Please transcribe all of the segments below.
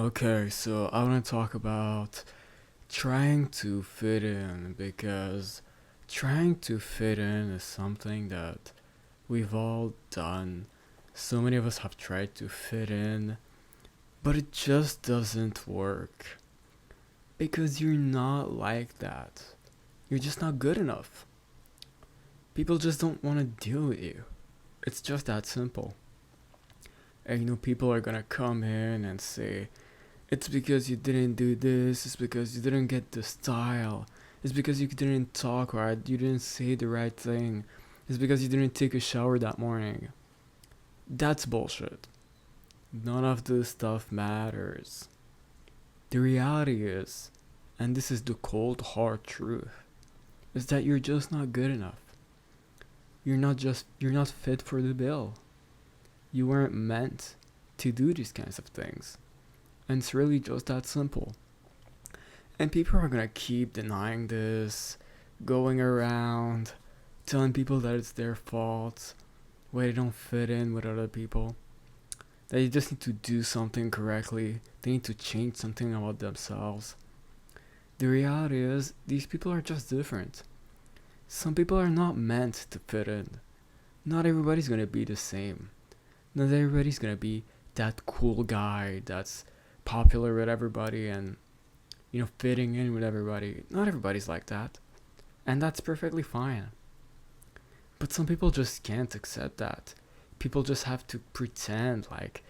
Okay, so I want to talk about trying to fit in because trying to fit in is something that we've all done. So many of us have tried to fit in, but it just doesn't work because you're not like that. You're just not good enough. People just don't want to deal with you. It's just that simple. And people are gonna come in and say, it's because you didn't do this. It's because you didn't get the style. It's because you didn't talk right. You didn't say the right thing. It's because you didn't take a shower that morning. That's bullshit. None of this stuff matters. The reality is, and this is the cold hard truth, is that you're just not good enough. You're not fit for the bill. You weren't meant to do these kinds of things. And it's really just that simple. And people are gonna keep denying this, going around, telling people that it's their fault, why they don't fit in with other people, that they just need to do something correctly, they need to change something about themselves. The reality is, these people are just different. Some people are not meant to fit in. Not everybody's gonna be the same. Not everybody's gonna be that cool guy that's popular with everybody and fitting in with everybody. Not everybody's like that. And that's perfectly fine. But some people just can't accept that. People just have to pretend like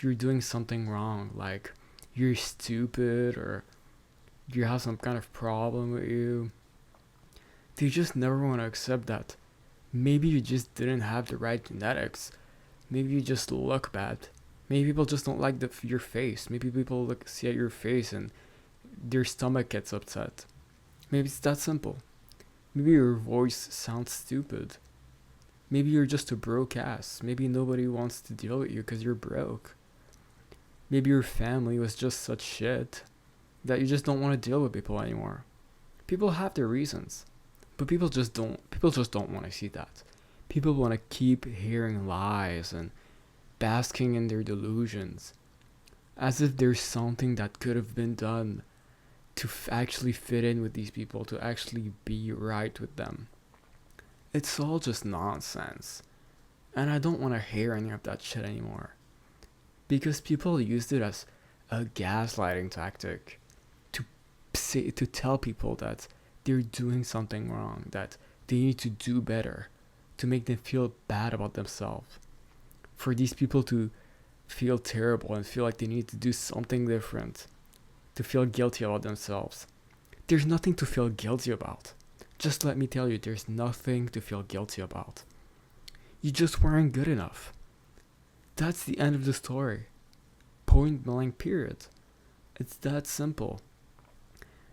you're doing something wrong, like you're stupid or you have some kind of problem with you. They just never want to accept that. Maybe you just didn't have the right genetics. Maybe you just look bad. Maybe people just don't like your face. Maybe people see at your face and their stomach gets upset. Maybe it's that simple. Maybe your voice sounds stupid. Maybe you're just a broke ass. Maybe nobody wants to deal with you because you're broke. Maybe your family was just such shit that you just don't want to deal with people anymore. People have their reasons, but people just don't want to see that. People want to keep hearing lies and basking in their delusions as if there's something that could have been done to actually fit in with these people, to actually be right with them. It's all just nonsense. And I don't want to hear any of that shit anymore. Because people used it as a gaslighting tactic to to tell people that they're doing something wrong, that they need to do better, to make them feel bad about themselves. For these people to feel terrible and feel like they need to do something different, to feel guilty about themselves. There's nothing to feel guilty about. Just let me tell you, there's nothing to feel guilty about. You just weren't good enough. That's the end of the story. Point blank, period. It's that simple.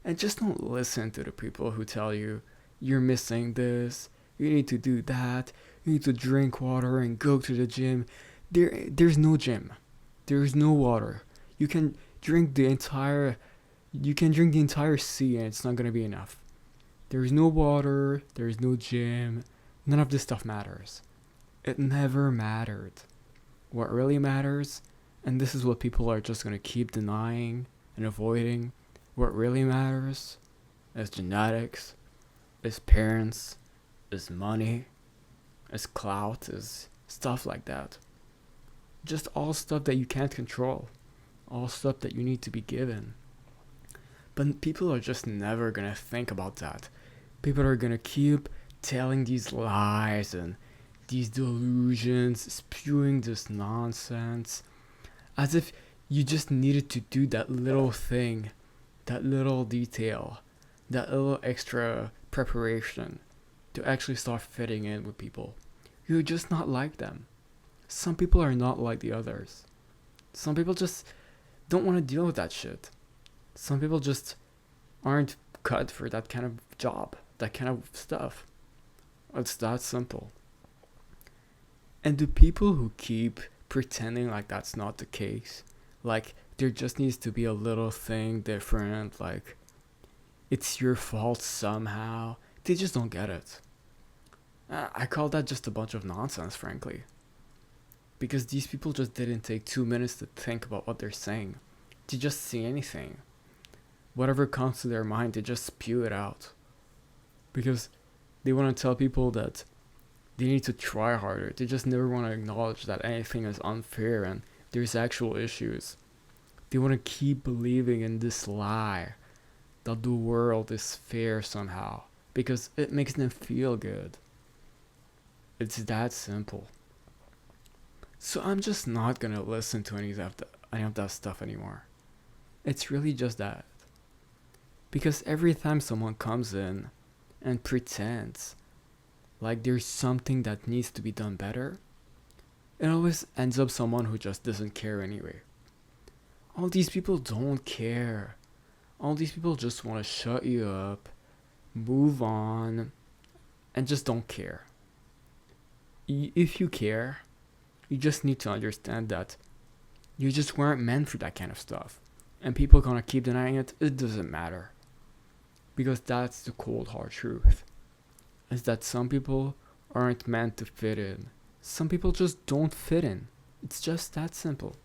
And just don't listen to the people who tell you you're missing this, you need to do that, you need to drink water and go to the gym. There's no gym. There's no water. You can drink the entire sea and it's not gonna be enough. There's no water, there's no gym, none of this stuff matters. It never mattered. What really matters, and this is what people are just gonna keep denying and avoiding, what really matters is genetics, is parents, is money, is clout, is stuff like that. Just all stuff that you can't control, all stuff that you need to be given. But people are just never gonna think about that. People are gonna keep telling these lies and these delusions, spewing this nonsense, as if you just needed to do that little thing, that little detail, that little extra preparation to actually start fitting in with people. You're just not like them. Some people are not like the others. Some people just don't want to deal with that shit. Some people just aren't cut for that kind of job, that kind of stuff. It's that simple. And the people who keep pretending like that's not the case, like there just needs to be a little thing different, like it's your fault somehow, they just don't get it. I call that just a bunch of nonsense, frankly. Because these people just didn't take 2 minutes to think about what they're saying. to just say anything. Whatever comes to their mind, they just spew it out. Because they want to tell people that they need to try harder. They just never want to acknowledge that anything is unfair and there's actual issues. They want to keep believing in this lie that the world is fair somehow because it makes them feel good. It's that simple. So I'm just not gonna listen to any of that stuff anymore. It's really just that. Because every time someone comes in and pretends like there's something that needs to be done better, it always ends up someone who just doesn't care anyway. All these people don't care. All these people just want to shut you up, move on, and just don't care. If you care, you just need to understand that you just weren't meant for that kind of stuff. And people gonna keep denying it, it doesn't matter. Because that's the cold hard truth. Is that some people aren't meant to fit in. Some people just don't fit in. It's just that simple.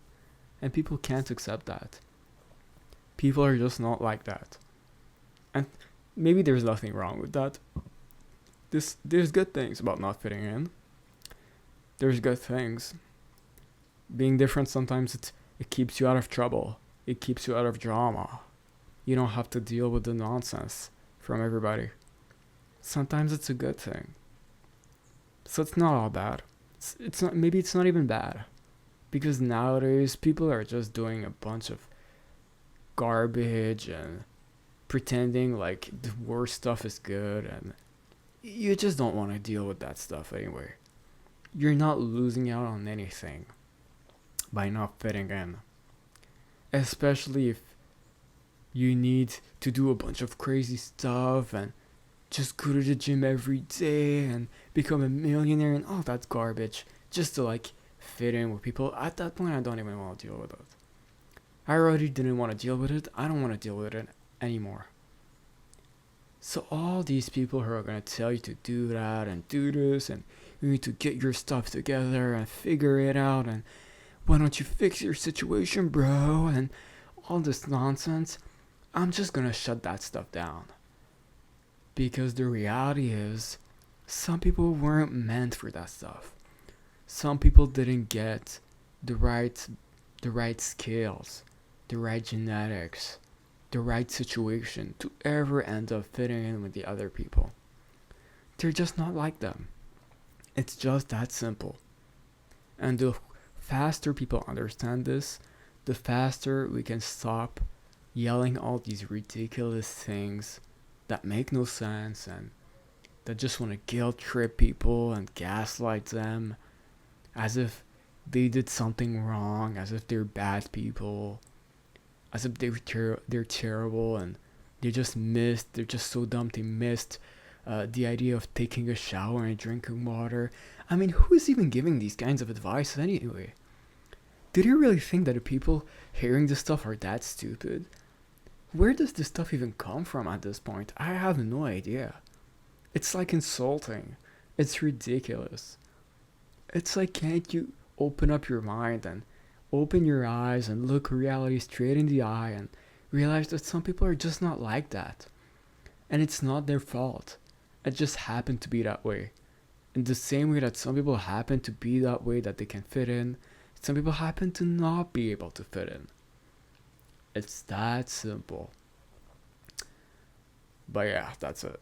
And people can't accept that. People are just not like that. And maybe there's nothing wrong with that. There's good things about not fitting in. There's good things. Being different sometimes it keeps you out of trouble. It keeps you out of drama. You don't have to deal with the nonsense from everybody. Sometimes it's a good thing. So it's not all bad. It's not, maybe it's not even bad. Because nowadays people are just doing a bunch of garbage and pretending like the worst stuff is good, and you just don't want to deal with that stuff anyway. You're not losing out on anything by not fitting in. Especially if you need to do a bunch of crazy stuff and just go to the gym every day and become a millionaire and all that garbage just to like fit in with people. At that point, I don't even want to deal with it. I already didn't want to deal with it. I don't want to deal with it anymore. So all these people who are going to tell you to do that and do this and you need to get your stuff together and figure it out and why don't you fix your situation, bro, and all this nonsense, I'm just going to shut that stuff down. Because the reality is, some people weren't meant for that stuff. Some people didn't get the right skills, the right genetics, the right situation to ever end up fitting in with the other people. They're just not like them. It's just that simple. And the faster people understand this, the faster we can stop yelling all these ridiculous things that make no sense and that just want to guilt trip people and gaslight them as if they did something wrong, as if they're bad people, as if they're terrible and they're just so dumb they missed the idea of taking a shower and drinking water. I mean, who is even giving these kinds of advice anyway? Did you really think that the people hearing this stuff are that stupid? Where does this stuff even come from at this point? I have no idea. It's like insulting. It's ridiculous. It's like, can't you open up your mind and open your eyes and look reality straight in the eye and realize that some people are just not like that? And it's not their fault. It just happened to be that way. In the same way that some people happen to be that way that they can fit in, some people happen to not be able to fit in. It's that simple. But yeah, that's it.